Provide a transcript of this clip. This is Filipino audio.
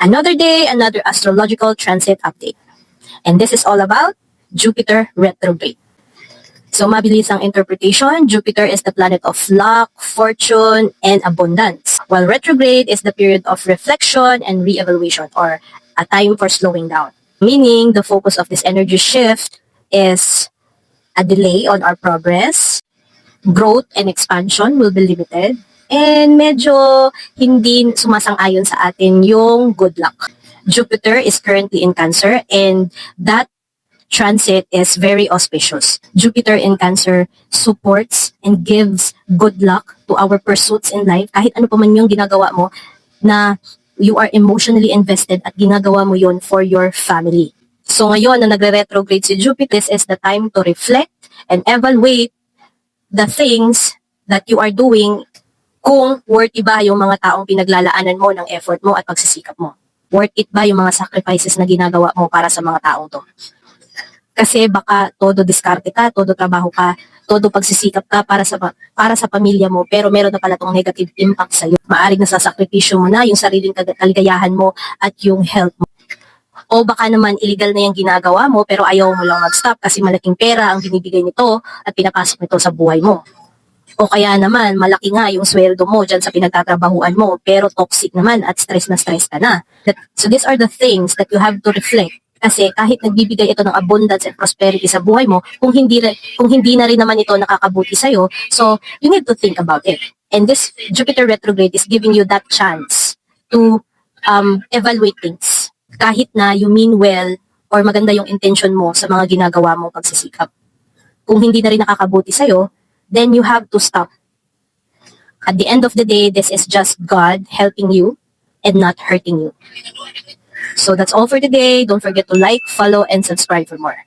Another day, another astrological transit update. And this is all about Jupiter retrograde. So mabilis ang interpretation, Jupiter is the planet of luck, fortune, and abundance. While retrograde is the period of reflection and re-evaluation, or a time for slowing down. Meaning, the focus of this energy shift is a delay on our progress, growth and expansion will be limited, and medyo hindi sumasang-ayon sa atin yung good luck. Jupiter is currently in Cancer, and that transit is very auspicious. Jupiter in Cancer supports and gives good luck to our pursuits in life. Kahit ano pa man yung ginagawa mo na you are emotionally invested at ginagawa mo yon for your family. So ngayon na nagre-retrograde si Jupiter, this is the time to reflect and evaluate the things that you are doing, kung worth it ba yung mga taong pinaglalaanan mo ng effort mo at pagsisikap mo. Worth it ba yung mga sacrifices na ginagawa mo para sa mga taong to? Kasi baka todo diskarte ka, todo trabaho ka, todo pagsisikap ka para sa pamilya mo, pero meron na pala tong negative impact sa'yo. Maaring nasasakripisyo mo na yung sariling kaligayahan mo at yung health mo. O baka naman illegal na yung ginagawa mo pero ayaw mo lang mag-stop kasi malaking pera ang binibigay nito at pinapasok nito sa buhay mo. O kaya naman malaki nga yung sweldo mo dyan sa pinagtatrabahuan mo pero toxic naman at stress na stress ka na. So these are the things that you have to reflect. Kasi kahit nagbibigay ito ng abundance and prosperity sa buhay mo, kung hindi na rin naman ito nakakabuti sa'yo, so you need to think about it. And this Jupiter retrograde is giving you that chance to evaluate things. Kahit na you mean well or maganda yung intention mo sa mga ginagawa mo pagsisikap. Kung hindi na rin nakakabuti sa'yo, then you have to stop. At the end of the day, this is just God helping you and not hurting you. So that's all for today. Don't forget to like, follow, and subscribe for more.